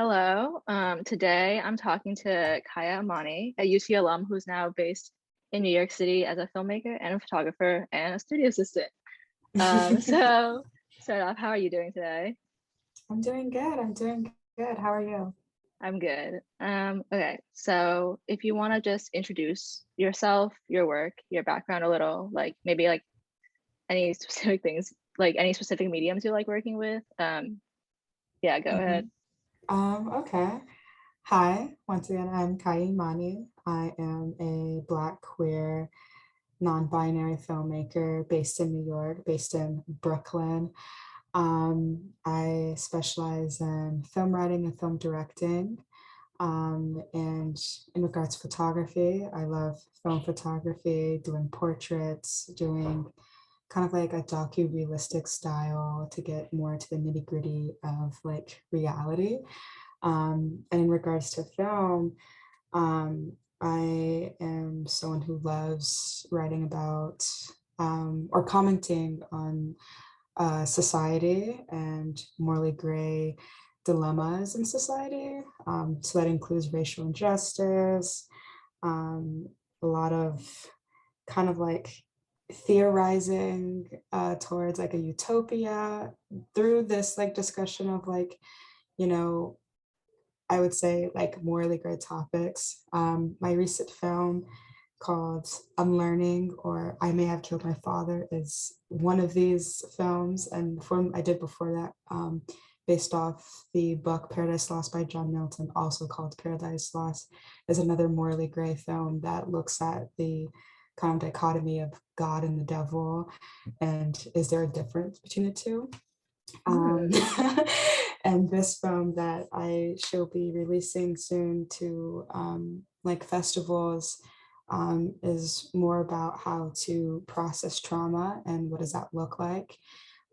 Hello. Today I'm talking to Kaia Imani, a UT alum who's now based in New York City as a filmmaker and a photographer and a studio assistant. So start off, how are you doing today? I'm doing good. I'm doing good. How are you? I'm good. Okay, so if you want to just introduce yourself, your work, your background a little, like maybe like any specific things, like any specific mediums you like working with. Yeah, go ahead. Okay. Hi, once again, I'm Kaia Imani. I am a Black queer non-binary filmmaker based in New York, based in Brooklyn. I specialize in film writing and film directing. And in regards to photography, I love film photography, doing portraits, doing kind of like a docu-realistic style to get more to the nitty-gritty of like reality. And in regards to film, I am someone who loves writing about or commenting on society and morally gray dilemmas in society. So that includes racial injustice, um, a lot of kind of like theorizing towards like a utopia through this like discussion of like, you know, I would say like morally gray topics. My recent film called Unlearning or I May Have Killed My Father is one of these films. And the film I did before that, based off the book Paradise Lost by John Milton, also called Paradise Lost, is another morally gray film that looks at the kind of dichotomy of God and the devil. And is there a difference between the two? Um, Hmm. and this film that I shall be releasing soon to like festivals is more about how to process trauma and what does that look like.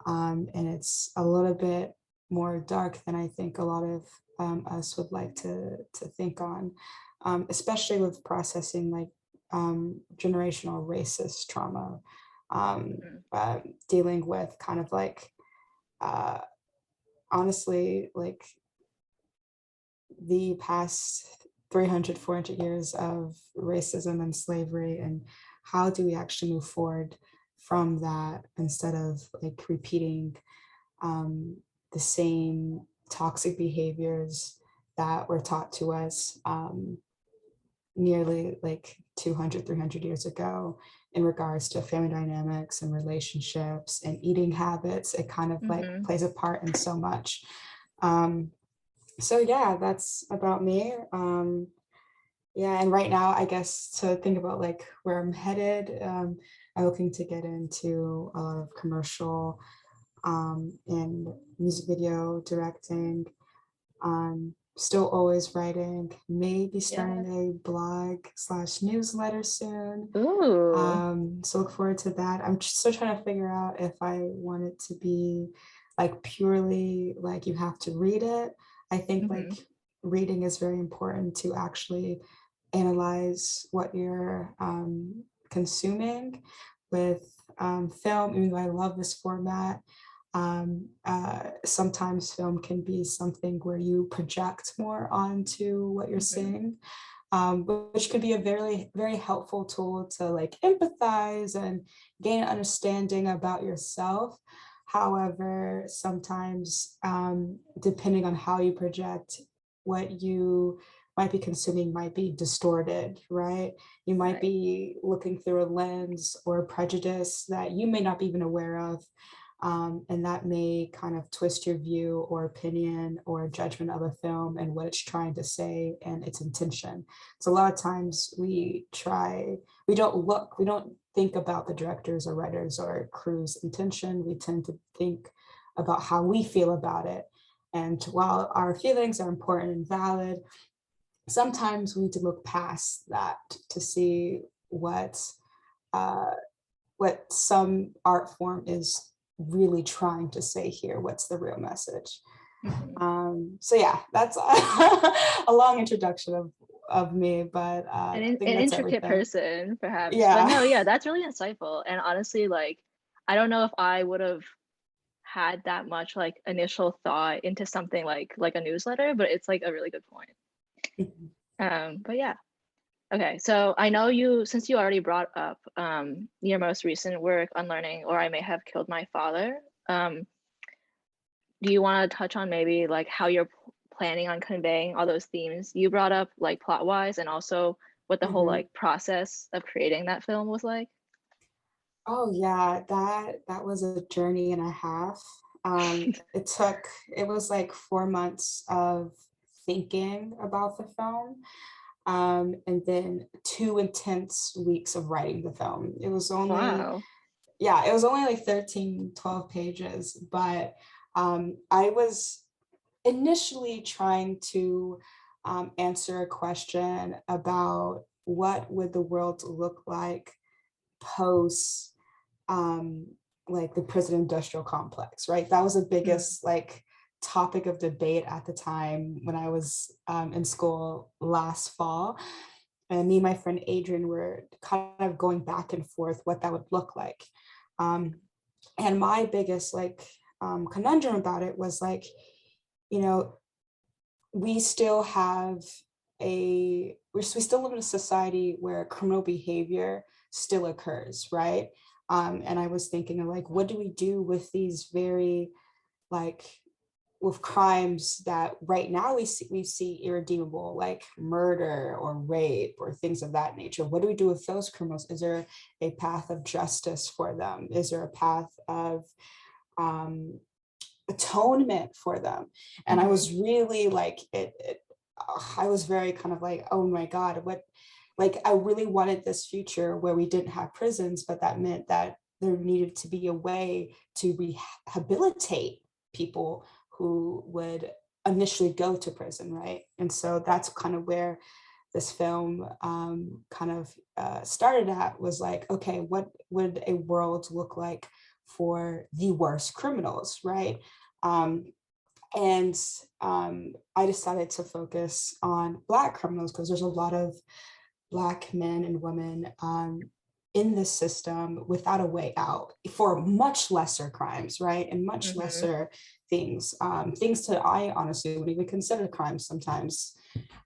And it's a little bit more dark than I think a lot of us would like to think on, especially with processing like generational racist trauma, Hmm. dealing with kind of like uh, honestly, like the past 300, 400 years of racism and slavery, and how do we actually move forward from that instead of like repeating the same toxic behaviors that were taught to us nearly like 200, 300 years ago in regards to family dynamics and relationships and eating habits. It kind of like Hmm. plays a part in so much. Um, so yeah, that's about me. Yeah, and right now, I guess to think about like where I'm headed, I'm looking to get into a lot of commercial and music video directing. Still always writing, maybe Yeah. starting a blog slash newsletter soon. Ooh. So look forward to that. I'm still trying to figure out if I want it to be like purely like you have to read it. I think like Hmm. reading is very important to actually analyze what you're consuming with film, even though I love this format. Sometimes film can be something where you project more onto what you're Hmm. seeing, which could be a very, very helpful tool to like empathize and gain an understanding about yourself. However, sometimes, depending on how you project, what you might be consuming might be distorted, right? You might Right. be looking through a lens or a prejudice that you may not be even aware of. And that may kind of twist your view or opinion or judgment of a film and what it's trying to say and its intention. So a lot of times we don't look, we don't think about the directors or writers or crew's intention. We tend to think about how we feel about it. And while our feelings are important and valid, sometimes we need to look past that to see uh, what some art form is really trying to say here. What's the real message? Hmm. So yeah, that's a long introduction of me, but I think An that's intricate everything. person, perhaps. But Yeah. no, yeah, that's really insightful. And honestly, like, I don't know if I would have had that much like initial thought into something like a newsletter, but it's like a really good point. Mhm. But yeah. Okay, so I know you, since you already brought up your most recent work, Unlearning, or I May Have Killed My Father, do you want to touch on maybe like how you're planning on conveying all those themes you brought up, like plot wise, and also what the whole Mhm. like process of creating that film was like? Oh yeah, that was a journey and a half. It was like 4 months of thinking about the film, and then 2 intense weeks of writing the film. Wow. It was only like 13, 12 pages, but I was initially trying to answer a question about what would the world look like post like the prison industrial complex, right? That was the Mm. biggest like topic of debate at the time when I was in school last fall. And me and my friend Adrian were kind of going back and forth what that would look like. Um, and my biggest like conundrum about it was like, you know, we still have we still live in a society where criminal behavior still occurs, right? And I was thinking of like, what do we do with these very like with crimes that right now we see irredeemable, like murder or rape or things of that nature? What do we do with those criminals? Is there a path of justice for them? Is there a path of um, atonement for them? And I Hmm. was really like I was very kind of like, oh my god, what, like I really wanted this future where we didn't have prisons, but that meant that there needed to be a way to rehabilitate people who would initially go to prison, right? And so that's kind of where this film kind of started at, was like, okay, what would a world look like for the worst criminals, right? Um, and I decided to focus on Black criminals because there's a lot of Black men and women in this system without a way out for much lesser crimes, right? And much Hmm. lesser things, things that I honestly wouldn't even consider crimes sometimes.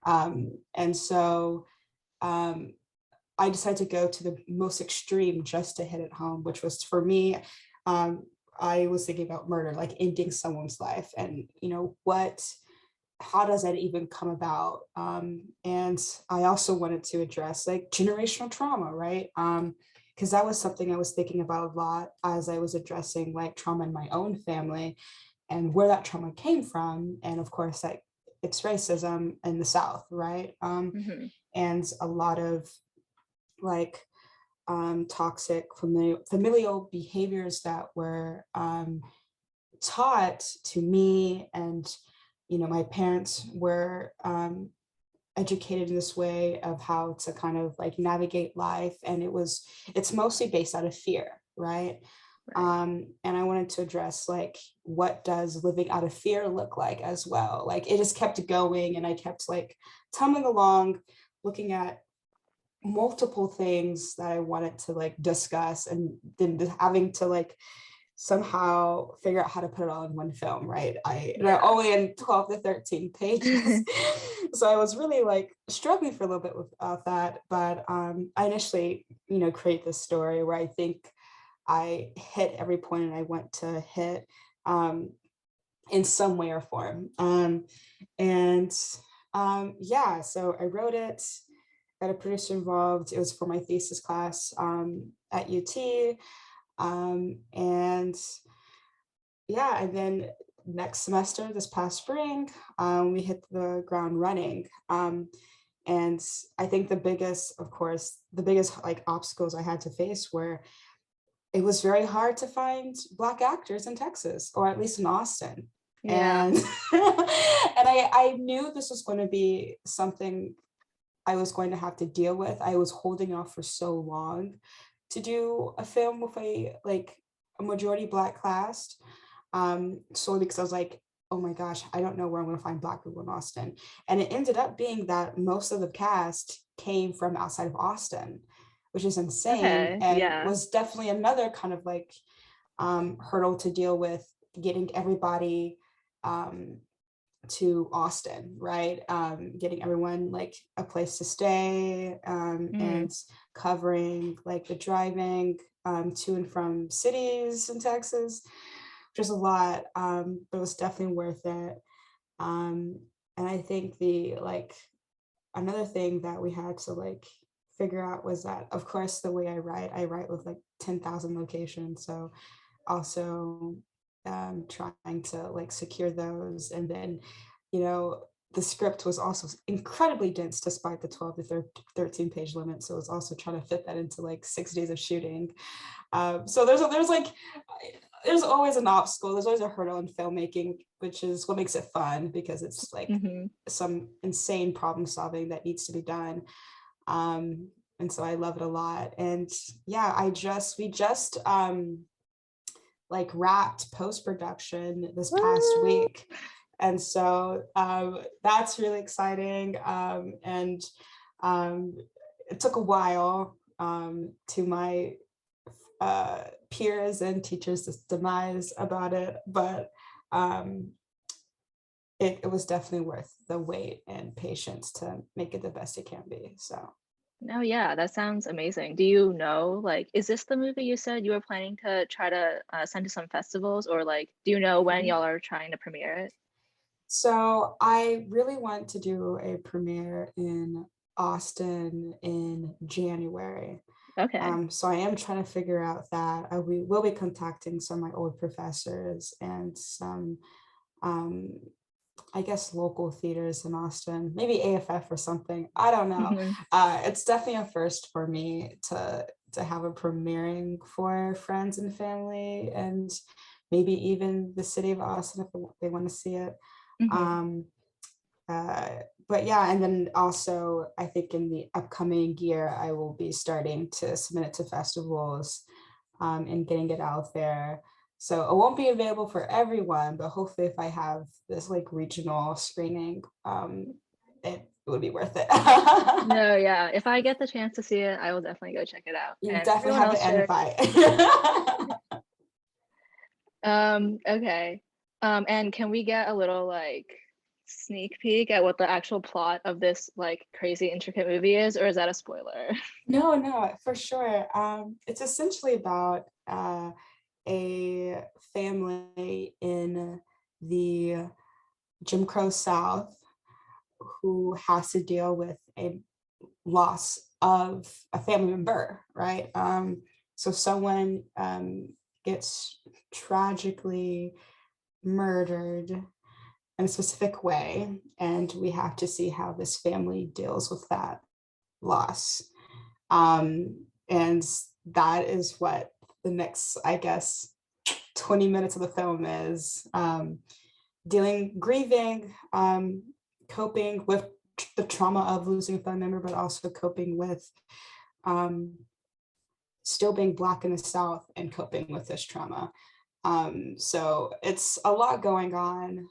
And so um, I decided to go to the most extreme just to hit it home, which was for me. Um, I was thinking about murder, like ending someone's life, and how does that even come about? And I also wanted to address like generational trauma, right? Because that was something I was thinking about a lot as I was addressing like trauma in my own family and where that trauma came from, and of course, like it's racism in the South, right? Hmm. And a lot of like toxic familial behaviors that were taught to me, and my parents were educated in this way of how to kind of like navigate life, and it's mostly based out of fear, right? Right. And I wanted to address like what does living out of fear look like as well. Like it just kept going, and I kept like tumbling along, looking at multiple things that I wanted to like discuss, and then having to like somehow figure out how to put it all in one film, right? They're Yeah. only in 12 to 13 pages. So I was really like struggling for a little bit with that. But I initially, create this story where I think I hit every point and I want to hit in some way or form. And yeah, so I wrote it, got a producer involved. It was for my thesis class at UT. And yeah, and then next semester, this past spring, we hit the ground running. And I think the biggest like obstacles I had to face were it was very hard to find Black actors in Texas, or at least in Austin. Yeah. And and I knew this was going to be something I was going to have to deal with. I was holding off for so long to do a film with a majority Black cast, solely because I was like, oh my gosh, I don't know where I'm going to find Black people in Austin. And it ended up being that most of the cast came from outside of Austin, which is insane Okay. and Yeah. was definitely another kind of like hurdle to deal with getting everybody to Austin, right? Getting everyone like a place to stay, Mm. and covering like the driving to and from cities in Texas, which is a lot, but it was definitely worth it. Um, and I think the like another thing that we had to like figure out was that, of course, the way I write with like 10,000 locations. So also trying to like secure those. And then, you know, the script was also incredibly dense despite the 12 to 13 page limit. So it was also trying to fit that into like 6 days of shooting. So there's always an obstacle. There's always a hurdle in filmmaking, which is what makes it fun because it's like Hmm. some insane problem solving that needs to be done. And so I love it a lot. And yeah, we just like wrapped post-production this past Woo! week. And so that's really exciting. And it took a while to my peers and teachers' demise about it, but um, it was definitely worth the wait and patience to make it the best it can be. So No, yeah, that sounds amazing. Do you know, like, is this the movie you said you were planning to try to send to some festivals, or like, do you know when mhm. y'all are trying to premiere it? So I really want to do a premiere in Austin in January. Okay. So I am trying to figure out that we will be contacting some of my old professors and some um, I guess local theaters in Austin, maybe AFF or something. I don't know. Hmm. It's definitely a first for me to have a premiering for friends and family, and maybe even the city of Austin if they want to see it. Hmm. Um, but yeah, and then also I think in the upcoming year I will be starting to submit it to festivals and getting it out there. So it won't be available for everyone, but hopefully if I have this like regional screening, it would be worth it. No, yeah. If I get the chance to see it, I will definitely go check it out. You And definitely everyone have the else should. invite. Okay. And can we get a little like sneak peek at what the actual plot of this like crazy intricate movie is, or is that a spoiler? No, no, for sure. It's essentially about a family in the Jim Crow South who has to deal with a loss of a family member, right? So someone gets tragically murdered in a specific way, and we have to see how this family deals with that loss. And that is what the next, I guess, 20 minutes of the film is, grieving, coping with the trauma of losing a family member, but also coping with um, still being Black in the South and coping with this trauma. So it's a lot going on.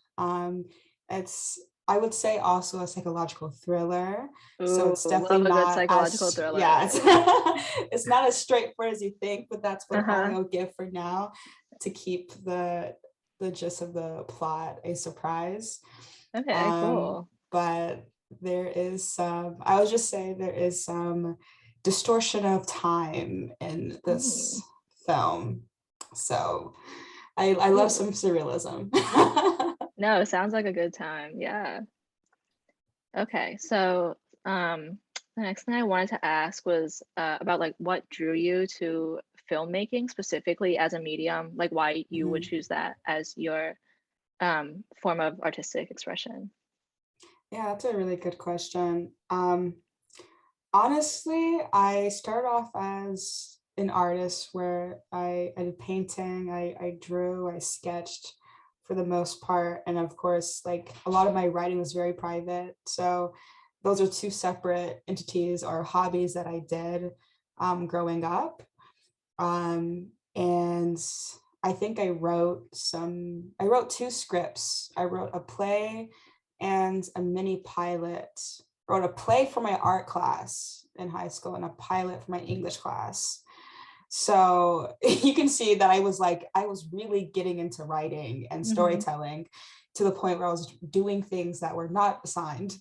It's, I would say, also a psychological thriller. So Ooh, it's definitely love a good not psychological as, yeah, thriller. it's not as straightforward as you think, but that's what all Uh-huh. I'll give for now to keep the gist of the plot a surprise. Okay, cool. But there is some, I would just say there is some distortion of time in this Mm. film. So I love Ooh. some surrealism. No, it sounds like a good time. Yeah. Okay, so the next thing I wanted to ask was about like what drew you to filmmaking specifically as a medium, like why you would Mhm. choose that as your form of artistic expression. Yeah, that's a really good question. Honestly, I started off as an artist where I did painting, I drew, I sketched for the most part. And of course, like a lot of my writing was very private. So those are two separate entities or hobbies that I did growing up. And I think I wrote two scripts. I wrote a play and a mini pilot. I wrote a play for my art class in high school and a pilot for my English class. So you can see that I was really getting into writing and storytelling to the point where I was doing things that were not assigned.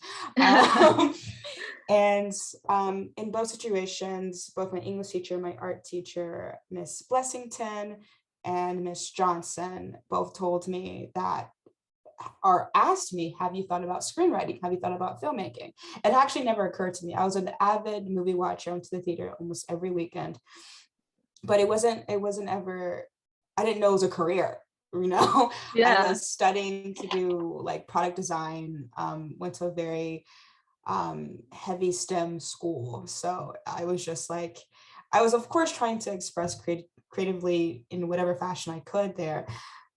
And in both situations, both my English teacher, my art teacher, Miss Blessington and Miss Johnson, both told me that, or asked me, have you thought about screenwriting? Have you thought about filmmaking? It actually never occurred to me. I was an avid movie watcher. I went to the theater almost every weekend, but it wasn't ever, I didn't know it was a career. I Yeah. was studying to do like product design, went to a very heavy STEM school. So I was just like, I was of course trying to express creatively in whatever fashion I could there,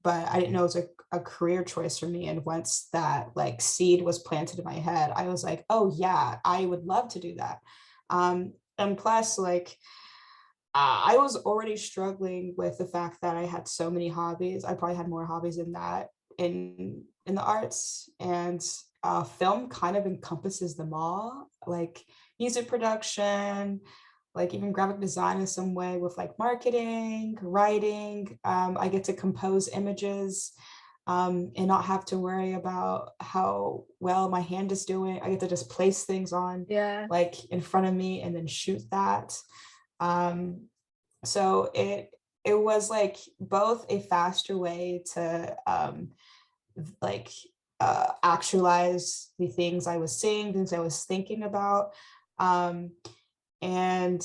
but I didn't know it was a career choice for me. And once that like seed was planted in my head, I was like, oh yeah, I would love to do that. And plus, like, I was already struggling with the fact that I had so many hobbies. I probably had more hobbies than that in the arts, and film kind of encompasses them all, like music production, like even graphic design in some way with like marketing, writing. I get to compose images and not have to worry about how well my hand is doing. I get to just place things on Yeah. like in front of me and then shoot that. So it was like both a faster way to like actualize the things I was seeing, things I was thinking about. And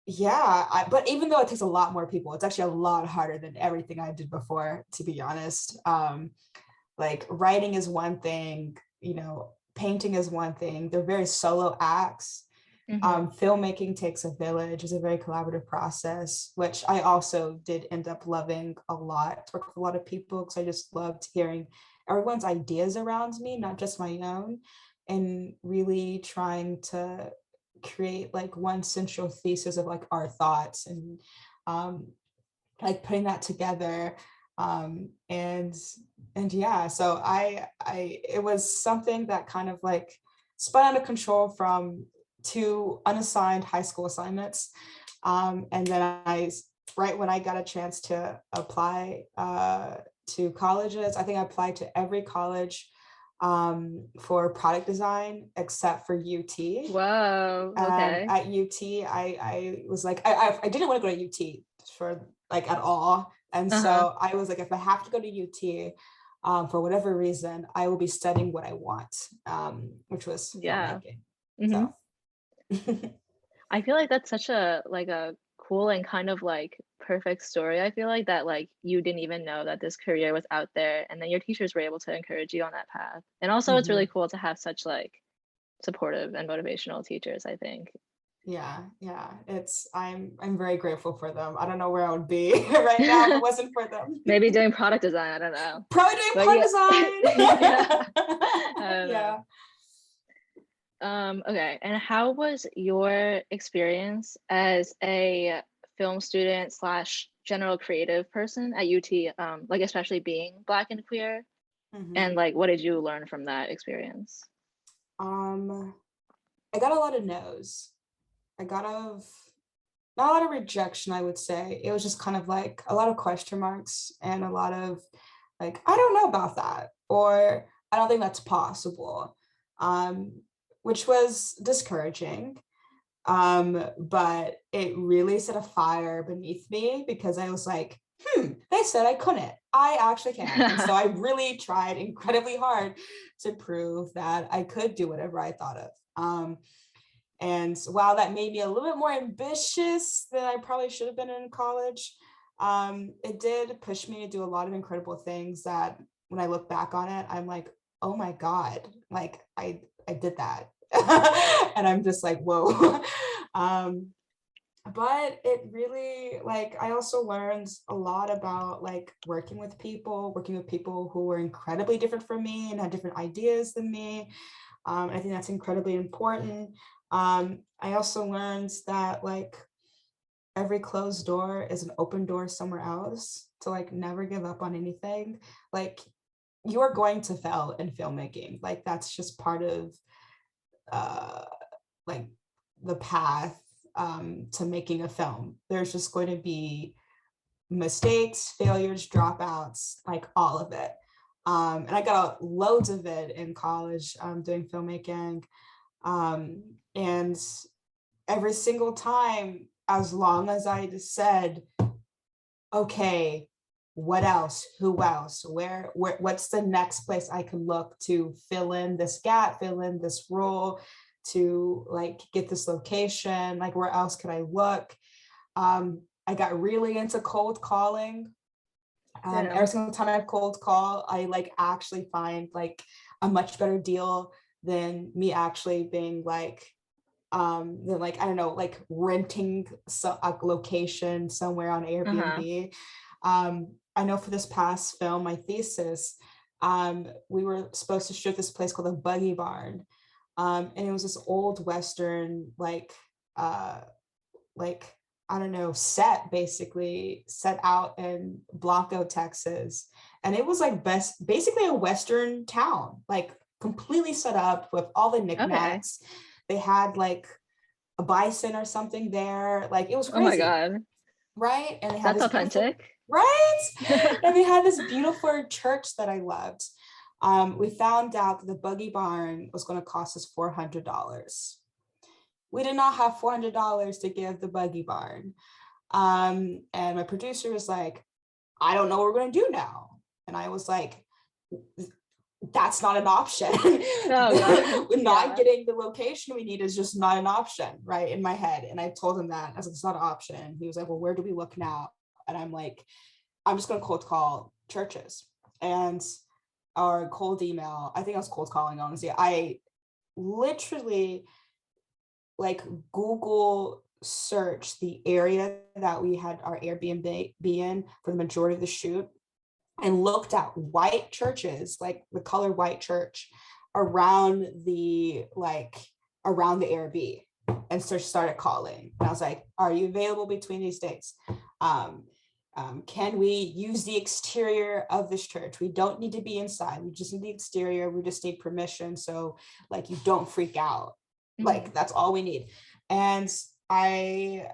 yeah, but even though it takes a lot more people, it's actually a lot harder than everything I did before, to be honest. Like writing is one thing, painting is one thing. They're very solo acts. Filmmaking takes a village, is a very collaborative process, which I also did end up loving a lot. Work with a lot of people because I just loved hearing everyone's ideas around me, not just my own, and really trying to create like one central thesis of like our thoughts and like putting that together. And yeah, so I it was something that kind of like spun out of control from 2 unassigned high school assignments. And then right when I got a chance to apply to colleges, I think I applied to every college for product design except for UT. Wow. Okay. At UT, I was like, I didn't want to go to UT for like at all. And Uh-huh. so I was like, if I have to go to UT, for whatever reason, I will be studying what I want, which was Yeah. filmmaking. hmm So I feel like that's such a cool and kind of like perfect story. I feel like that like you didn't even know that this career was out there, and then your teachers were able to encourage you on that path. And also it's really mhm. cool to have such like supportive and motivational teachers, I think. Yeah, it's I'm very grateful for them. I don't know where I would be right now if it wasn't for them. Maybe doing product design, I don't know. Probably doing But product yeah. Yeah. design. I don't know. Yeah. Okay, and how was your experience as a film student slash general creative person at UT, like especially being Black and queer, and Mhm. like what did you learn from that experience? Um, I got a lot of no's. I got of not a lot of rejection, I would say. It was just kind of like a lot of question marks and a lot of like, I don't know about that, or I don't think that's possible, um, which was discouraging. But it really set a fire beneath me because I was like, they said I couldn't. I actually can. And so I really tried incredibly hard to prove that I could do whatever I thought of. And while that made me a little bit more ambitious than I probably should have been in college, it did push me to do a lot of incredible things that when I look back on it, I'm like, oh my God, like I did that. And I'm just like, whoa. But it really, like, I also learned a lot about like working with people who were incredibly different from me and had different ideas than me. I think that's incredibly important. I also learned that like every closed door is an open door somewhere else, to like never give up on anything. Like you are going to fail in filmmaking. Like that's just part of uh like the path. to making a film. There's just going to be mistakes, failures, dropouts, like all of it. And I got loads of it in college doing filmmaking. And every single time, as long as I just said, okay, what else? Who else? Where, what's the next place I can look to fill in this gap, fill in this role, to like get this location? Like, where else could I look? I got really into cold calling. Every single time I cold call, I like actually find like a much better deal than me actually being like, than like, I don't know, like renting a location somewhere on Airbnb. I know for this past film, my thesis, we were supposed to shoot this place called the Buggy Barn. And it was this old Western, like I don't know, basically set out in Blanco, Texas. And it was like basically a Western town, like completely set up with all the knickknacks. Okay. They had like a bison or something there. Like it was Oh my crazy. God. Right. And they had That's this beautiful, authentic. right. And they had this beautiful church that I loved. We found out that the Buggy Barn was going to cost us $400. We did not have $400 to give the Buggy Barn. And my producer was like, I don't know what we're going to do now. And I was like, that's not an option. Oh God. We're not getting the location we need is just not an option, right? In my head. And I told him that. I was like, it's not an option. He was like, well, where do we look now? And I'm like, I'm just going to cold call churches and or cold email. I think I was cold calling, honestly. I literally like Google search the area that we had our Airbnb in for the majority of the shoot and looked at white churches, like the color white church around the Airbnb, and started calling. And I was like, are you available between these dates? Can we use the exterior of this church? We don't need to be inside. We just need the exterior. We just need permission. So like, you don't freak out. Like, that's all we need. And I,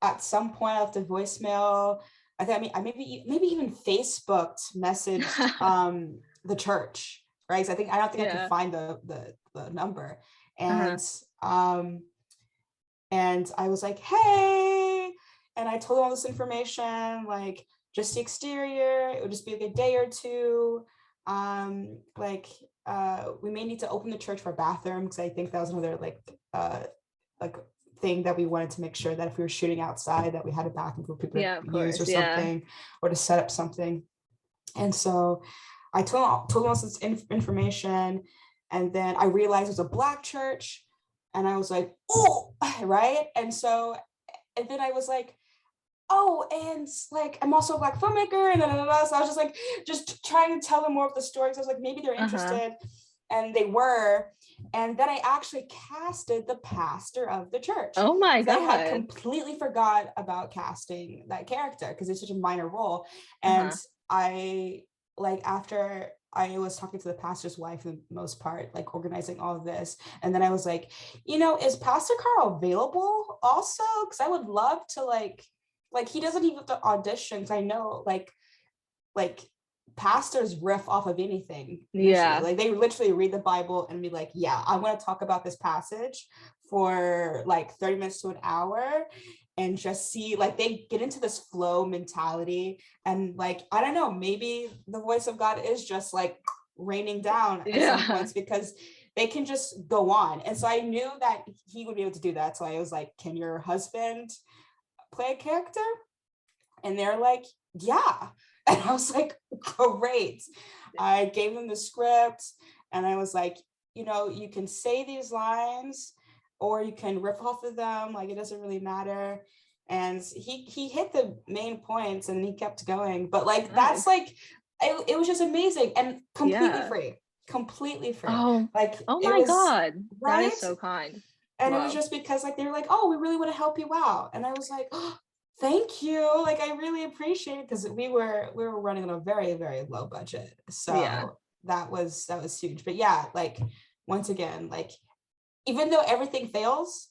at some point, I left a voicemail. I maybe even Facebooked messaged the church, right? So I don't think I could find the number. And and I was like, hey, and I told them all this information, like just the exterior. It would just be like a day or two. We may need to open the church for a bathroom, because I think that was another like thing that we wanted to make sure that if we were shooting outside, that we had a bathroom for people to use or something, or to set up something. And so I told them all this information, and then I realized it was a Black church, and I was like, oh, right. And then I was like, oh, and like, I'm also a Black filmmaker, and so I was just like, just trying to tell them more of the stories. I was like, maybe they're interested. And they were. And then I actually casted the pastor of the church. Oh my God. I had completely forgot about casting that character because it's such a minor role. And I, like, after I was talking to the pastor's wife for the most part, like organizing all of this. And then I was like, is Pastor Carl available also? Because I would love to like he doesn't even have to audition. I know like pastors riff off of anything. Like they literally read the Bible and be like, yeah, I want to talk about this passage for like 30 minutes to an hour, and just see, like, they get into this flow mentality. And like, I don't know, maybe the voice of God is just like raining down at some points, because they can just go on. And so I knew that he would be able to do that. So I was like, can your husband play a character? And they're like, yeah. And I was like, great. I gave them the script, and I was like, you can say these lines or you can riff off of them. Like, it doesn't really matter. And he hit the main points, and he kept going. But like, that's like, it was just amazing, and completely free. Oh, like, oh it my was, God. right? That is so kind. And it was just because like, they were like, oh, we really want to help you out. And I was like, oh, thank you. Like, I really appreciate it, because we were running on a very, very low budget. So that was huge. But yeah, like, once again, like, even though everything fails,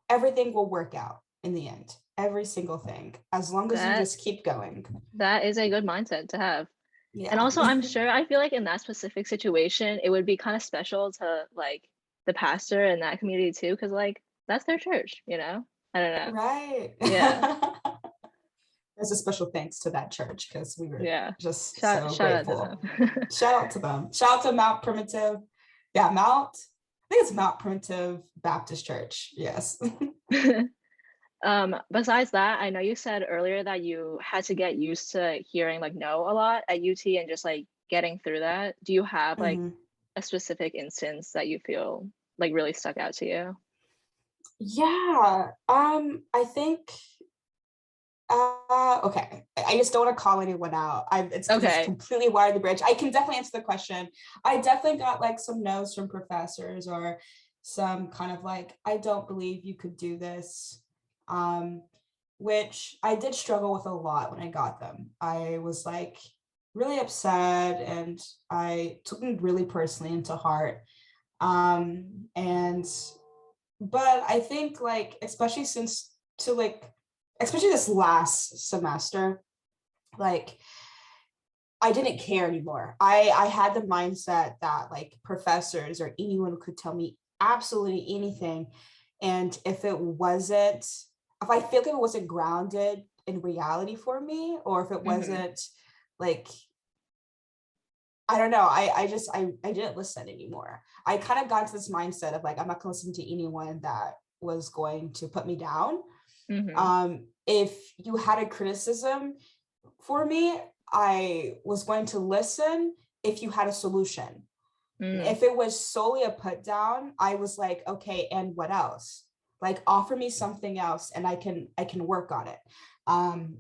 everything will work out in the end. Every single thing, as long as you That just keep going. that is a good mindset to have. And Yeah. also, I'm sure, I feel like in that specific situation, it would be kind of special to like the pastor in that community too, because like that's their church, you know? I don't know. Right. Yeah. There's a special thanks to that church because we were Yeah. just Shout so shout out to grateful. them. Shout out to them. Shout out to Mount Primitive. Yeah, I think it's Mount Primitive Baptist Church. Yes. Besides that, I know you said earlier that you had to get used to hearing like no a lot at UT and just like getting through that. Do you have like Mhm. a specific instance that you feel like really stuck out to you? Yeah. I think okay. I just don't want to call anyone out. It's because it's Okay. completely wired the bridge. I can definitely answer the question. I definitely got like some no's from professors or some kind of like, I don't believe you could do this. Um, which I did struggle with a lot when I got them. I was like really upset and I took them really personally into heart. And but I think like especially this last semester, like I didn't care anymore. I had the mindset that like professors or anyone could tell me absolutely anything. And if I feel like it wasn't grounded in reality for me, or if it Mm-hmm. wasn't like, I don't know, I didn't listen anymore. I kind of got into this mindset of like, I'm not gonna listen to anyone that was going to put me down. Mm-hmm. If you had a criticism for me, I was going to listen if you had a solution. Mm. If it was solely a put down, I was like, okay, and what else? Like offer me something else and I can work on it. Um,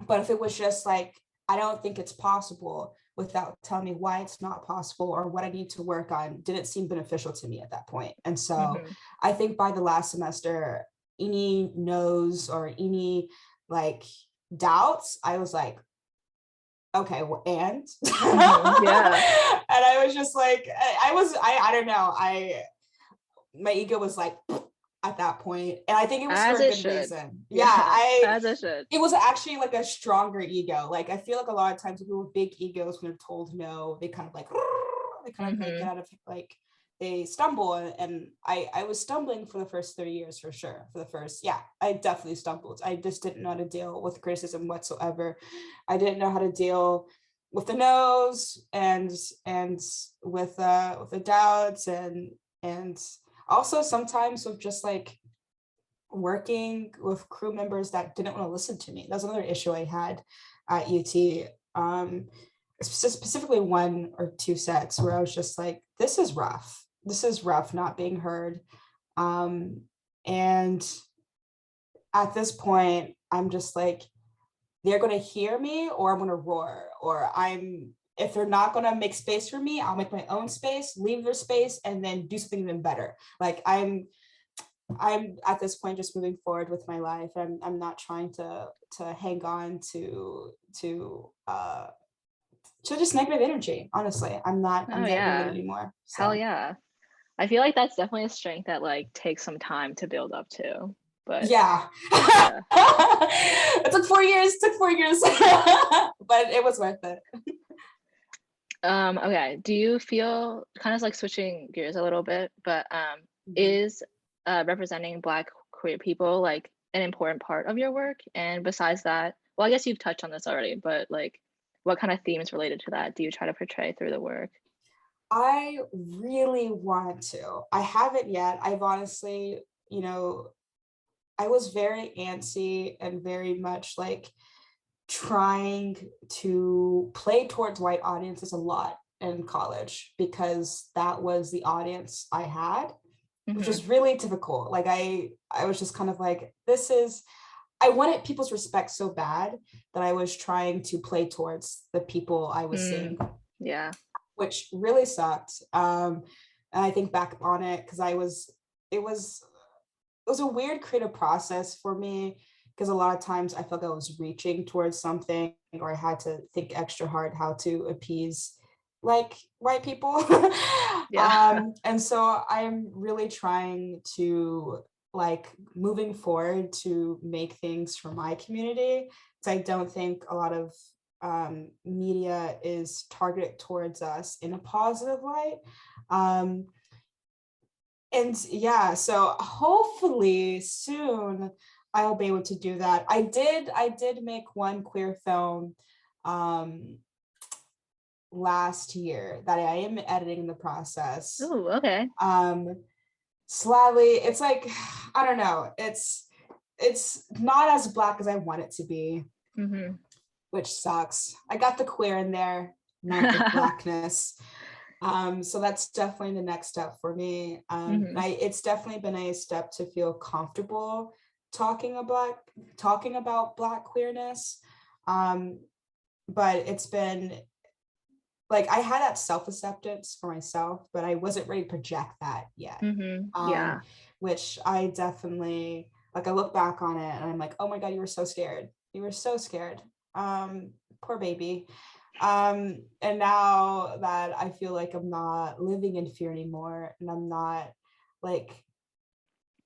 but if it was just like, I don't think it's possible without telling me why it's not possible or what I need to work on, didn't seem beneficial to me at that point. And so Mm-hmm. I think by the last semester, any no's or any like doubts, I was like, okay, well, and Mm-hmm. Yeah. and I was just like, I don't know, my ego was like at that point, and I think it was for As a it good should. reason. Yeah, Yeah. As it should. it was actually like a stronger ego. Like I feel like a lot of times people with big egos, when they're told no, they kind of like they kind of like get Mm-hmm. out of like they stumble, and I was stumbling for the first 30 years for sure. For the first, yeah, I definitely stumbled. I just didn't know how to deal with criticism whatsoever. I didn't know how to deal with the no's and with the doubts and also sometimes with just like working with crew members that didn't want to listen to me. That's another issue I had at UT. Specifically one or two sets where I was just like, this is rough. This is rough not being heard. And at this point, I'm just like, they're going to hear me or I'm going to roar, or if they're not going to make space for me, I'll make my own space, leave their space, and then do something even better. Like I'm at this point just moving forward with my life. I'm not trying to hang on to just negative energy. Honestly, I'm Oh not doing it yeah. anymore. Hell So yeah. I feel like that's definitely a strength that like takes some time to build up to. But yeah, yeah. it took 4 years. Took 4 years, but it was worth it. Okay. Do you feel kind of like switching gears a little bit, but Mhm. is representing Black queer people like an important part of your work? And besides that, well, I guess you've touched on this already, but like what kind of themes related to that do you try to portray through the work? I really want to. I haven't yet. I've honestly, I was very antsy and very much like trying to play towards white audiences a lot in college because that was the audience I had, which Mm-hmm. was really difficult. Like I was just kind of like, I wanted people's respect so bad that I was trying to play towards the people I was Mm, seeing, yeah. which really sucked. And I think back on it because it was it was a weird creative process for me because a lot of times I felt like I was reaching towards something or I had to think extra hard how to appease like white people. Yeah. And so I'm really trying to like moving forward to make things for my community. So I don't think a lot of media is targeted towards us in a positive light. And yeah, so hopefully soon I'll be able to do that. I did make one queer film last year that I am editing in the process. Oh, okay. Slightly, it's like, I don't know, it's not as Black as I want it to be, which sucks. I got the queer in there, not the Blackness. So that's definitely the next step for me. It's definitely been a step to feel comfortable talking about Black queerness. But it's been like, I had that self-acceptance for myself, but I wasn't ready to project that yet. Yeah. Which I definitely, like, I look back on it and I'm like, oh my God, you were so scared. You were so scared. Poor baby. And now that I feel like I'm not living in fear anymore, and I'm not like,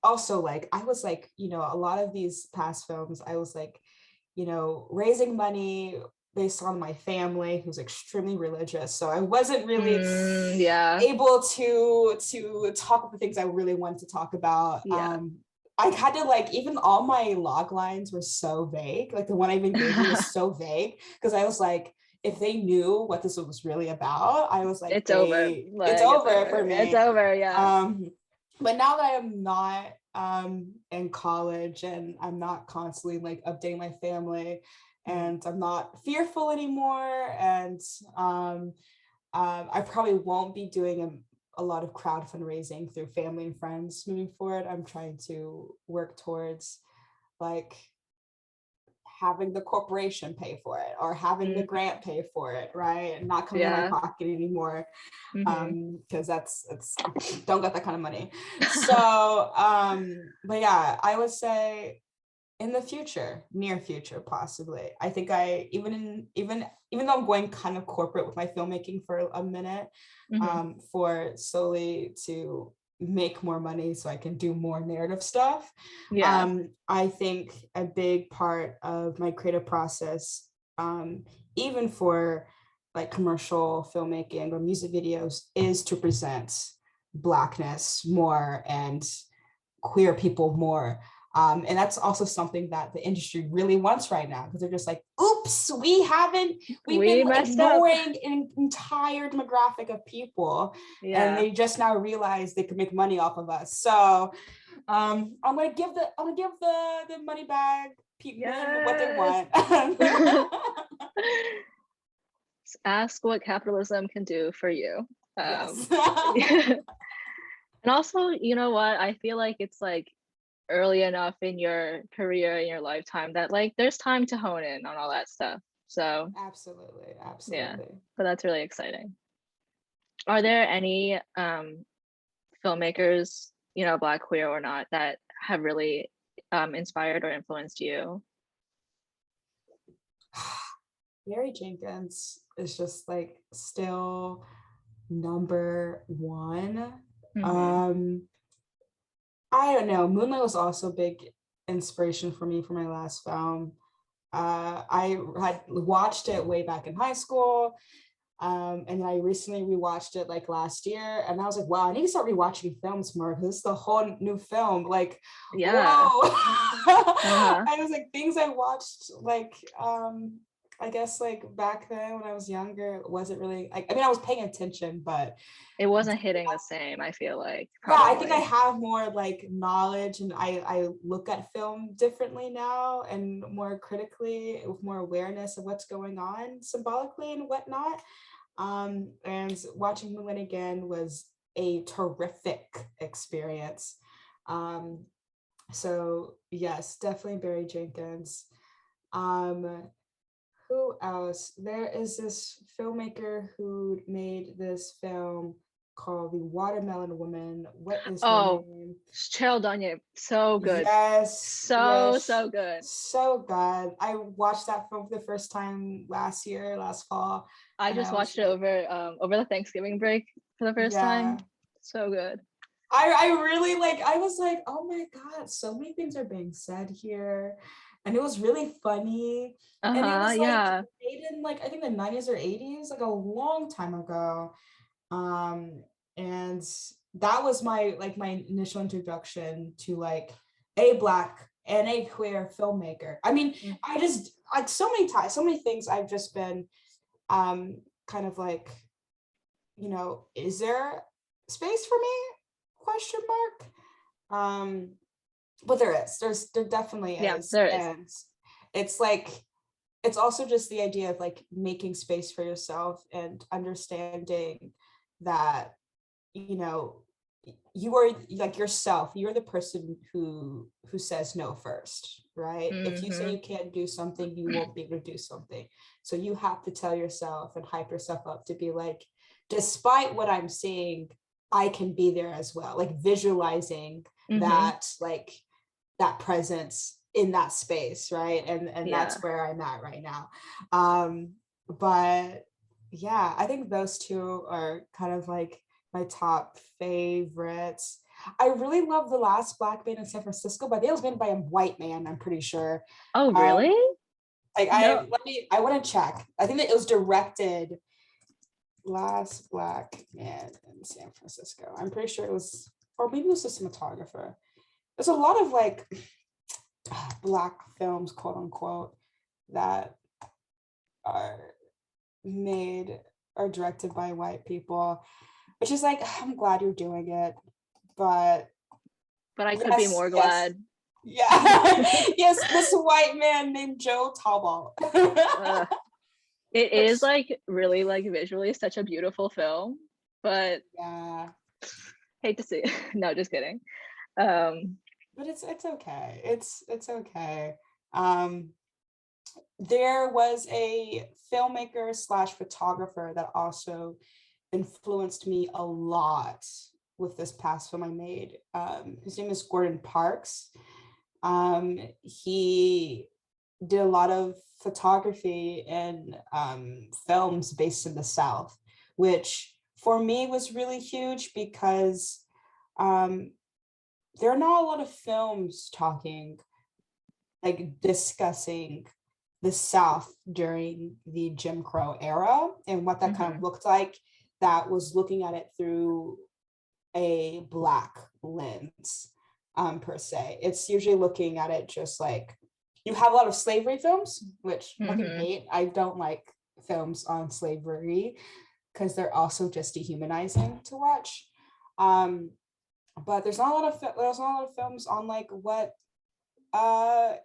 also like, I was like, a lot of these past films, I was like, raising money based on my family, who's extremely religious. So I wasn't really able to talk about the things I really wanted to talk about. I had to, like, even all my log lines were so vague. Like the one I even gave you was so vague, because I was like, if they knew what this was really about, I was like, it's over. Like, it's over for me. It's over, yeah. But now that I'm not in college, and I'm not constantly like updating my family, and I'm not fearful anymore, and I probably won't be doing a lot of crowd fundraising through family and friends moving forward. I'm trying to work towards like having the corporation pay for it, or having the grant pay for it, right? And not coming in my pocket anymore, because that's don't get that kind of money. So but yeah, I would say in the future, near future, possibly. I think even though I'm going kind of corporate with my filmmaking for a minute, for solely to make more money so I can do more narrative stuff. I think a big part of my creative process, even for like commercial filmmaking or music videos, is to present Blackness more and queer people more. And that's also something that the industry really wants right now, because they're just like, oops, we've been ignoring an entire demographic of people, and they just now realize they can make money off of us. So I'm gonna give the money bag people what they want. Ask what capitalism can do for you. Yes. And also, you know what? I feel like it's like early enough in your career, in your lifetime, that like there's time to hone in on all that stuff. So absolutely. Yeah, but that's really exciting. Are there any filmmakers, Black, queer or not, that have really inspired or influenced you? Barry Jenkins is just like still number one. I don't know. Moonlight was also a big inspiration for me for my last film. I had watched it way back in high school. And I recently rewatched it like last year, and I was like, wow, I need to start rewatching films more, because this is a whole new film. Like, whoa. I was like, things I watched like I guess like back then when I was younger, it wasn't really I mean, I was paying attention, but it wasn't hitting the same, I feel like. Probably. Yeah, I think I have more like knowledge, and I look at film differently now, and more critically, with more awareness of what's going on symbolically and whatnot. And watching Moonlight again was a terrific experience. So yes, definitely Barry Jenkins. Who else? There is this filmmaker who made this film called The Watermelon Woman. What is her name? Cheryl Dunye. So good. Yes. So good. So good. I watched that film for the first time last fall. I just watched it over the Thanksgiving break for the first time. So good. I really like, I was like, oh my God, so many things are being said here. And it was really funny. And it was like Yeah. made in like, I think the 90s or 80s, like a long time ago. And that was my like my initial introduction to like a Black and a queer filmmaker. I mean, Mm. I just like so many times, so many things I've just been kind of like, you know, is there space for me? Question mark. But there definitely Yeah, is. there is. And it's like, it's also just the idea of like making space for yourself and understanding that, you know, you are like yourself, you're the person who says no first, right? If you say Mm-hmm. you can't do something, you won't be able to do something. So you have to tell yourself and hype yourself up to be like, despite what I'm seeing, I can be there as well, like visualizing Mm-hmm. that, like that presence in that space, right? And Yeah. that's where I'm at right now. But yeah, I think those two are kind of like my top favorites. I really love The Last Black Man in San Francisco, but it was made by a white man, I'm pretty sure. Oh, Um, really? like No. I want to check. I think that it was directed Last Black Man in San Francisco. I'm pretty sure it was, or maybe it was a cinematographer. There's a lot of like Black films, quote unquote, that are made or directed by white people, which is like, I'm glad you're doing it, but But I could be yes, more yes, glad. yeah, yes, this white man named Joe Talbot. uh, it Which, is like really like visually such a beautiful film, but yeah, hate to see it. No, just kidding. Um, but it's okay. It's okay. Um, there was a filmmaker slash photographer that also influenced me a lot with this past film I made. His name is Gordon Parks. He did a lot of photography and films based in the South, which for me was really huge because um, there are not a lot of films talking, like discussing the South during the Jim Crow era and what that kind of mhm. looked like, that was looking at it through a Black lens, per se. It's usually looking at it just like, you have a lot of slavery films, which fucking Mhm. hate. I don't like films on slavery because they're also just dehumanizing to watch. But there's not a lot of films on like what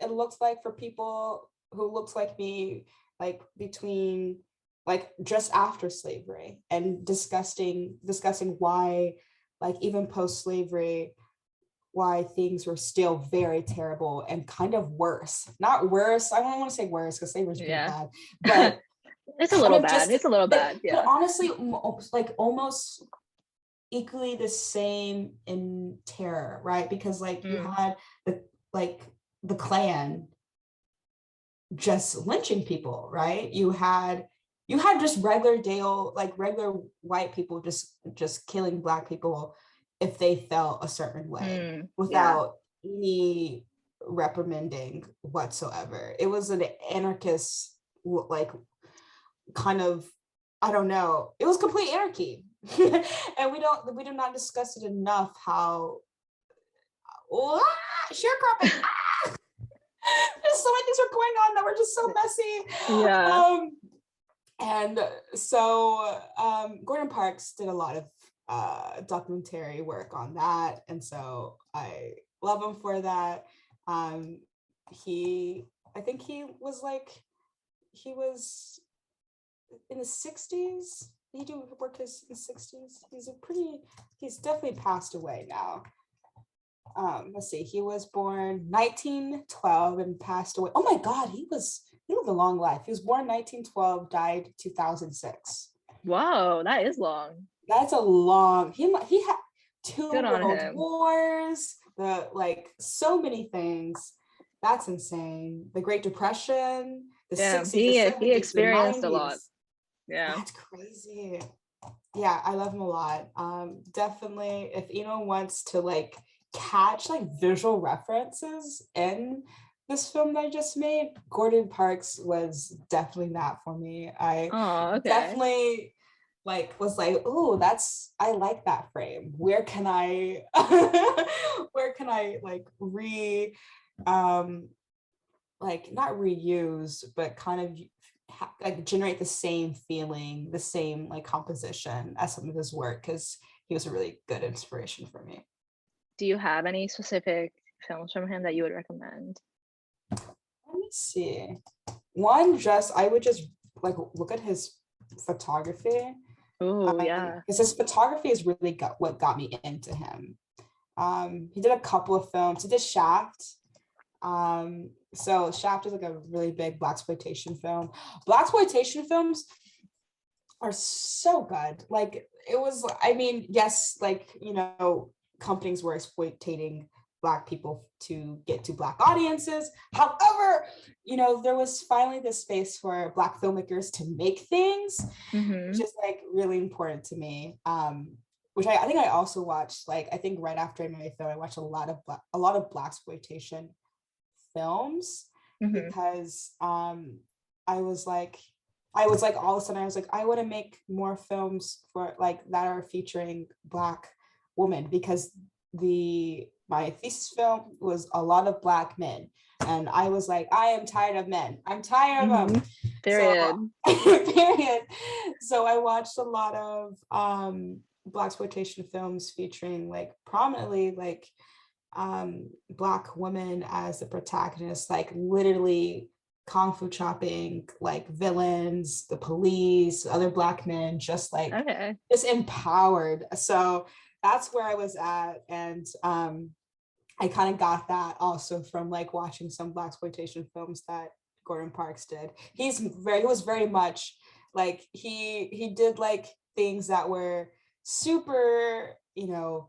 it looks like for people who looks like me, like between like just after slavery, and discussing why, like even post-slavery, why things were still very terrible and kind of worse, not worse, I don't want to say worse because slavery is pretty Yeah. bad, but It's a kind little of bad. just, It's a little bad. but Yeah. honestly like almost equally the same in terror, right? Because like you Mm. had the like the Klan just lynching people, right? You had just regular white people just killing Black people if they felt a certain way Mm. Yeah. without any reprimanding whatsoever. It was an anarchist, like, kind of, I don't know. It was complete anarchy. And we do not discuss it enough how sharecropping. Just so many things were going on that were just so messy. Yeah. And so Gordon Parks did a lot of documentary work on that, and so I love him for that. He, I think he was in the 60s. He do work in the 60s. He's definitely passed away now. Let's see, he was born 1912 and passed away. Oh my God, he lived a long life. He was born 1912, died 2006. Whoa, that is long. That's a long, he had two Good on world him. wars, the like so many things. That's insane. The Great Depression, the Damn, 60s, the he 70s, the experienced a lot. 90s. Yeah. That's crazy. Yeah, I love him a lot. Definitely, if anyone wants to like catch like visual references in this film that I just made, Gordon Parks was definitely that for me. I Oh, okay. definitely like was like, oh, that's I like that frame. Where can I where can I like um like not reuse, but kind of like generate the same feeling, the same like composition as some of his work, because he was a really good inspiration for me. Do you have any specific films from him that you would recommend? Let me see. One, just I would just like look at his photography. Oh, yeah. Because his photography is really what got me into him. He did a couple of films. He did Shaft. So Shaft is like a really big blaxploitation film. Blaxploitation films are so good. Like it was, I mean, yes, like, you know, companies were exploiting Black people to get to Black audiences. However, you know, there was finally this space for Black filmmakers to make things, which Mm-hmm. is like really important to me. Which I think I also watched, like, I think right after I made my film, I watched a lot of blaxploitation films, Mm-hmm. because I was like, all of a sudden I was like, I want to make more films for like that are featuring Black women, because my thesis film was a lot of Black men, and I was like, I am tired of men, I'm tired of them. Mm-hmm. So Period. period. So I watched a lot of blaxploitation films featuring like prominently like Black women as the protagonist, like literally kung fu chopping like villains, the police, other Black men, just like Okay. just empowered. So that's where I was at. And I kind of got that also from like watching some blaxploitation films that Gordon Parks did. He was very much like he did like things that were super, you know,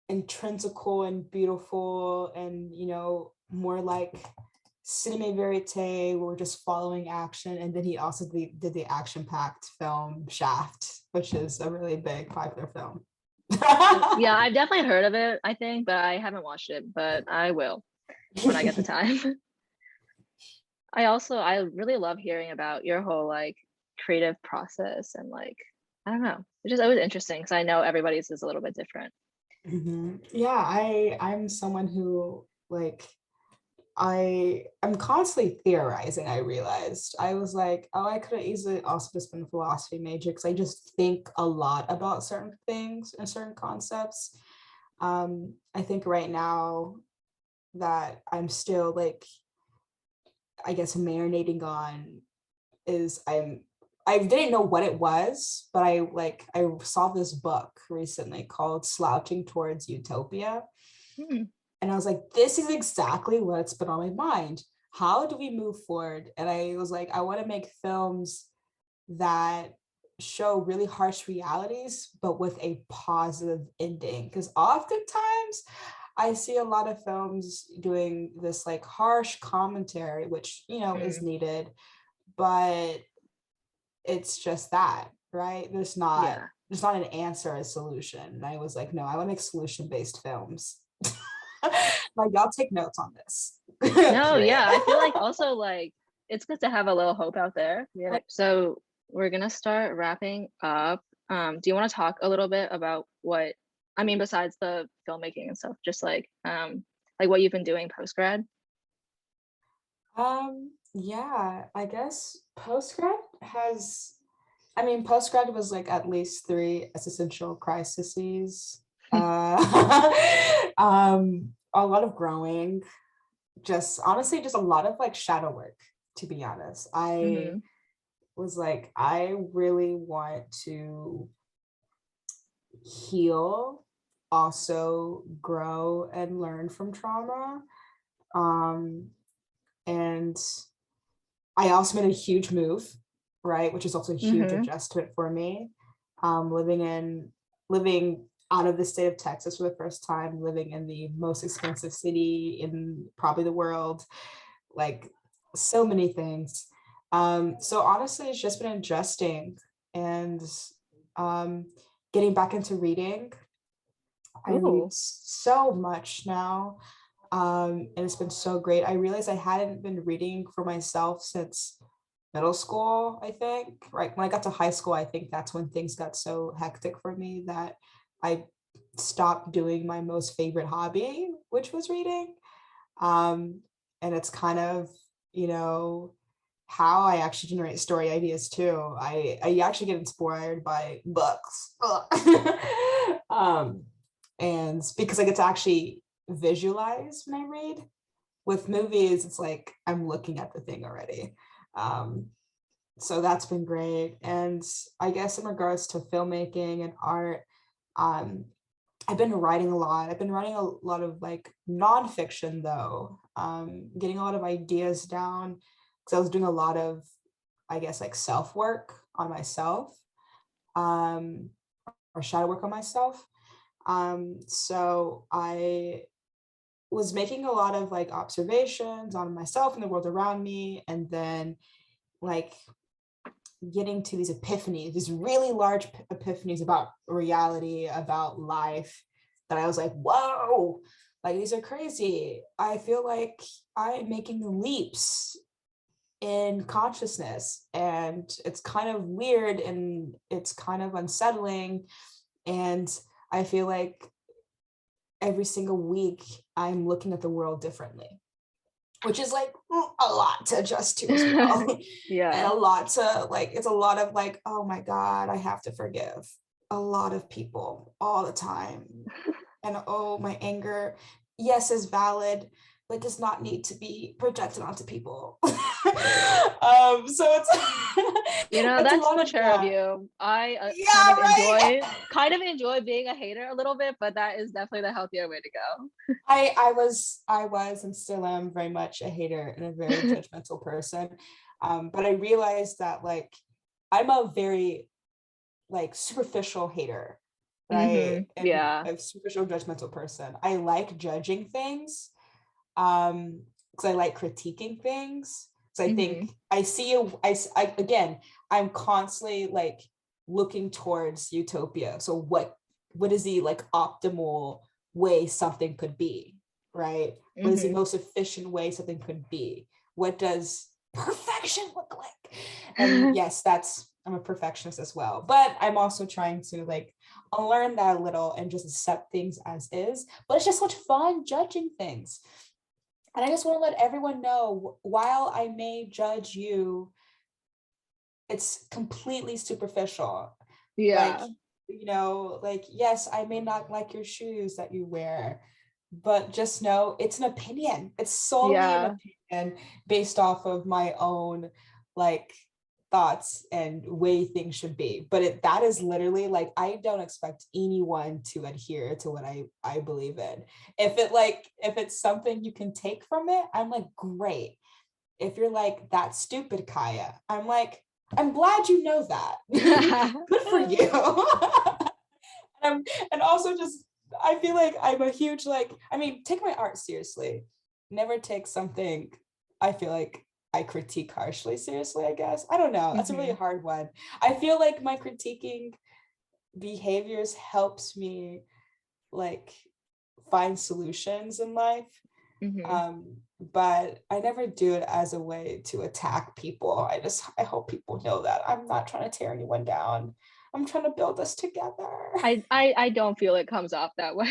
intrinsical and beautiful, and you know, more like cinema verite, where we're just following action. And then he also did the action packed film Shaft, which is a really big popular film. Yeah, I've definitely heard of it, I think, but I haven't watched it, but I will when I get the time. I really love hearing about your whole like creative process and like I don't know. It's just always interesting because I know everybody's is a little bit different. Yeah, I'm someone who like I'm constantly theorizing. I realized I was like, oh, I could have easily also just been a philosophy major, because I just think a lot about certain things and certain concepts. I think right now that I'm still like, I guess, marinating on is I didn't know what it was, but I saw this book recently called Slouching Towards Utopia. Hmm. And I was like, this is exactly what's been on my mind. How do we move forward? And I was like, I want to make films that show really harsh realities, but with a positive ending. Because oftentimes I see a lot of films doing this like harsh commentary, which, you know, is Hmm. needed, but it's just that, right? Yeah. There's not an answer, a solution. And I was like, no, I want to make solution-based films. Like, y'all take notes on this. No, Period. yeah, I feel like also like it's good to have a little hope out there. Yeah. So we're gonna start wrapping up. Do you want to talk a little bit about what I mean besides the filmmaking and stuff, just like what you've been doing post grad? Yeah, I guess postgrad was like at least three existential crises. A lot of growing, just honestly, just a lot of like shadow work, to be honest. I Hmm. was like, I really want to heal, also grow and learn from trauma. Um, and I also made a huge move, right, which is also a huge Hmm. adjustment for me. Living out of the state of Texas for the first time, living in the most expensive city in probably the world, like so many things. So honestly, it's just been adjusting, and Getting back into reading. I read Ooh. so much now, and it's been so great. I realized I hadn't been reading for myself since middle school, I think. Right when I got to high school, I think that's when things got so hectic for me that I stopped doing my most favorite hobby, which was reading. Um, and it's kind of, you know, how I actually generate story ideas too. I actually get inspired by books. um, and because I get to actually visualize when I read. With movies, it's like I'm looking at the thing already. Um, so that's been great. And I guess in regards to filmmaking and art, um, I've been writing a lot. I've been writing a lot of like nonfiction though, getting a lot of ideas down because I was doing a lot of, I guess, like self work on myself, um, or shadow work on myself. So I was making a lot of like observations on myself and the world around me, and then like getting to these epiphanies, these really large epiphanies about reality, about life, that I was like, whoa, like these are crazy. I feel like I'm making leaps in consciousness, and it's kind of weird and it's kind of unsettling. And I feel like every single week I'm looking at the world differently, which is like a lot to adjust to as well. And Yeah. a lot to like, it's a lot of like, oh my God, I have to forgive a lot of people all the time. And oh, my anger, yes, is valid, but does not need to be projected onto people. So it's it's a That's lot of mature of that. you. I Yeah, right. kind of enjoy being a hater a little bit, but that is definitely the healthier way to I was and still am very much a hater and a very go. judgmental person. But I realized that like I'm a very like superficial hater, right? And Yeah. a superficial judgmental person. I like judging things, because I like critiquing things. So I think hmm I see again, I'm constantly like looking towards utopia. So what is the like optimal way something could be, right? What is the hmm most efficient way something could be? What does perfection look like? And yes, I'm a perfectionist as well, but I'm also trying to like unlearn that a little and just accept things as is. But it's just such fun judging things. And I just want to let everyone know, while I may judge you, it's completely superficial. Like, Yeah. like, yes, I may not like your shoes that you wear, but just know it's an opinion. It's solely an Yeah. opinion based off of my own, like, thoughts and way things should be. But that is literally like, I don't expect anyone to adhere to what I believe in. If it's something you can take from it, I'm like, great. If you're like, that's stupid, Kaia, I'm like, I'm glad you know that. Good for you. And also just, I feel like I'm a huge, like, I mean, take my art seriously. Never take something I feel like I critique harshly seriously, I guess. I don't know. That's a really hmm hard one. I feel like my critiquing behaviors helps me like find solutions in life. hmm But I never do it as a way to attack people. I hope people know that I'm not trying to tear anyone down. I'm trying to build us together. I don't feel it comes off that way.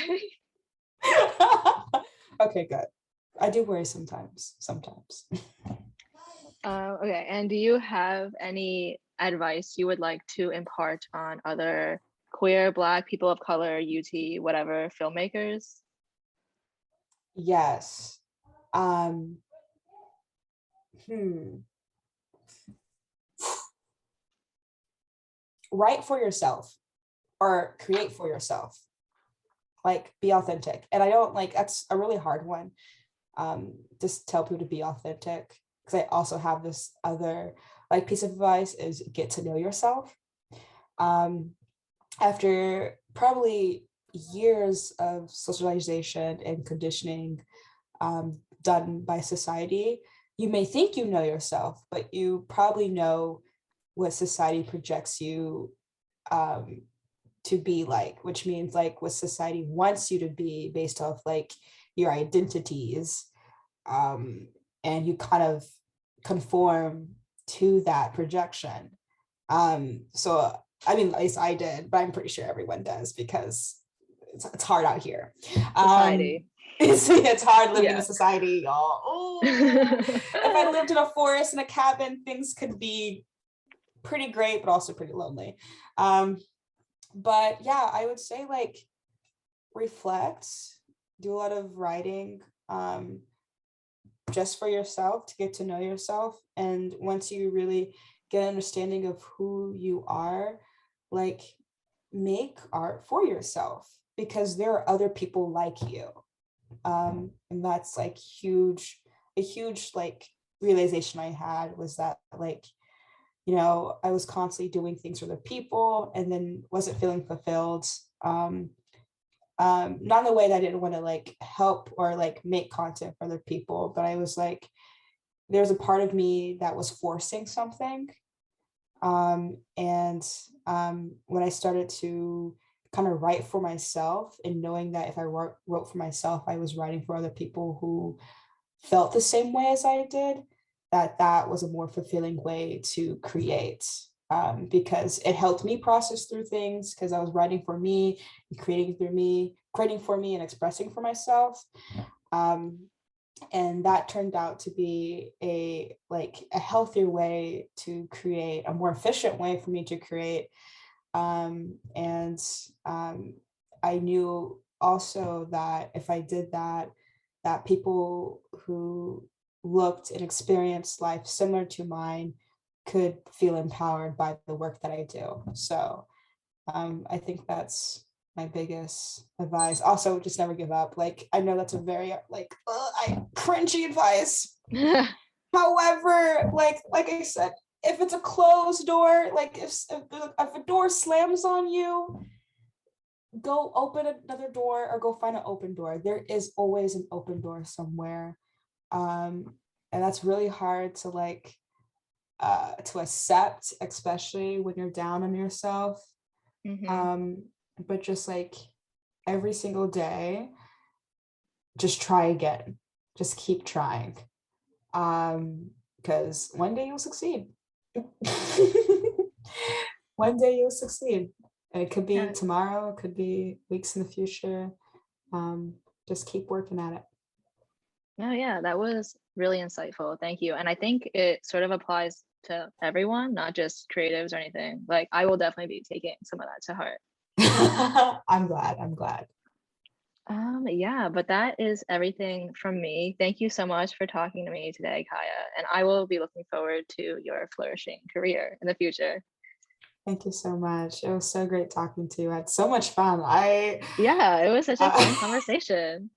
Okay, good. I do worry sometimes. Sometimes. Okay. And do you have any advice you would like to impart on other queer, Black, people of color, UT, whatever, filmmakers? Yes. Um, hmm. Write for yourself or create for yourself. Like, be authentic. And I don't like, that's a really hard one. Just tell people to be authentic. Because I also have this other like piece of advice is get to know yourself. Um, After probably years of socialization and conditioning, done by society, you may think you know yourself, but you probably know what society projects you to be like, which means like what society wants you to be based off like your identities, and you kind of conform to that projection. So I mean, at least I did, but I'm pretty sure everyone does because it's hard out here. Society. It's hard living in a Yeah. society, y'all. Oh, if I lived in a forest in a cabin, things could be pretty great, but also pretty lonely. But yeah, I would say like reflect, do a lot of writing, just for yourself to get to know yourself. And once you really get an understanding of who you are, like make art for yourself because there are other people like you. And that's like a huge like realization I had was that like, you know, I was constantly doing things for the people and then wasn't feeling fulfilled. Not in the way that I didn't want to like help or like make content for other people, but I was like, there's a part of me that was forcing something. And when I started to kind of write for myself and knowing that if I wrote for myself, I was writing for other people who felt the same way as I did, that was a more fulfilling way to create, because it helped me process through things because I was writing for me and creating for me and expressing for myself. And that turned out to be a healthier way to create, a more efficient way for me to create. And I knew also that if I did that, that people who looked and experienced life similar to mine could feel empowered by the work that I do. So I think that's my biggest advice. Also, just never give up. Like, I know that's a very like cringy advice. However, like I said, if it's a closed door, like if a door slams on you, go open another door or go find an open door. There is always an open door somewhere. And that's really hard to like to accept, especially when you're down on yourself. But just like every single day, just try again. Just keep trying. Because one day you'll succeed. One day you'll succeed. And it could be tomorrow, it could be weeks in the future. Just keep working at it. Oh yeah, that was really insightful. Thank you. And I think it sort of applies to everyone, not just creatives or anything. Like I will definitely be taking some of that to heart. I'm glad. Yeah, but that is everything from me. Thank you so much for talking to me today, Kaia. And I will be looking forward to your flourishing career in the future. Thank you so much. It was so great talking to you. I had so much fun. Yeah, it was such a fun conversation.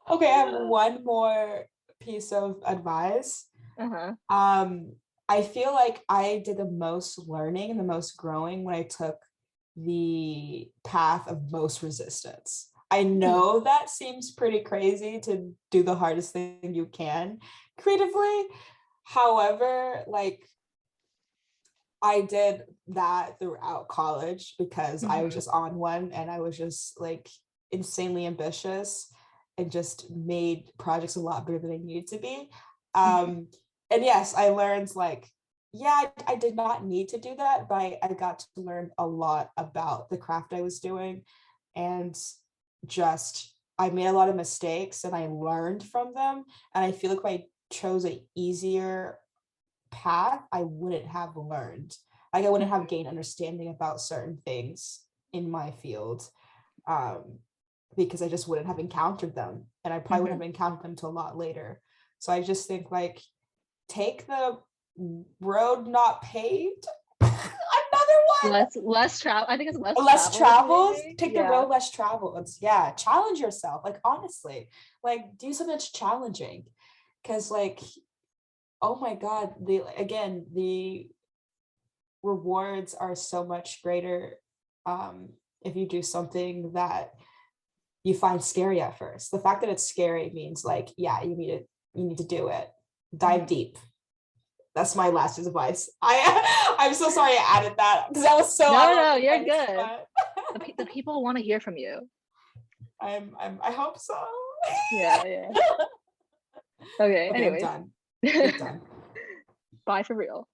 Okay, I have one more piece of advice. I feel like I did the most learning and the most growing when I took the path of most resistance. I know that seems pretty crazy to do the hardest thing you can creatively. However, like I did that throughout college because I was just on one and I was just like insanely ambitious and just made projects a lot bigger than they needed to be. And yes, I learned like, yeah, I did not need to do that, but I got to learn a lot about the craft I was doing. And just, I made a lot of mistakes and I learned from them. And I feel like if I chose an easier path, I wouldn't have learned. Like I wouldn't have gained understanding about certain things in my field, because I just wouldn't have encountered them. And I probably wouldn't have encountered them till a lot later. So I just think like, take the road not paved. Another one. Less travel. I think it's less traveled. Take the road less traveled. Yeah, challenge yourself. Like honestly, like do something that's challenging, because like, oh my god, the rewards are so much greater if you do something that you find scary at first. The fact that it's scary means like, yeah, you need to do it. Dive deep. That's my last advice. I'm so sorry I added that because that was so No, you're advice, good. but The people want to hear from you. I hope so. Yeah. Okay, Okay, I'm anyways. done. You're done. Bye for real.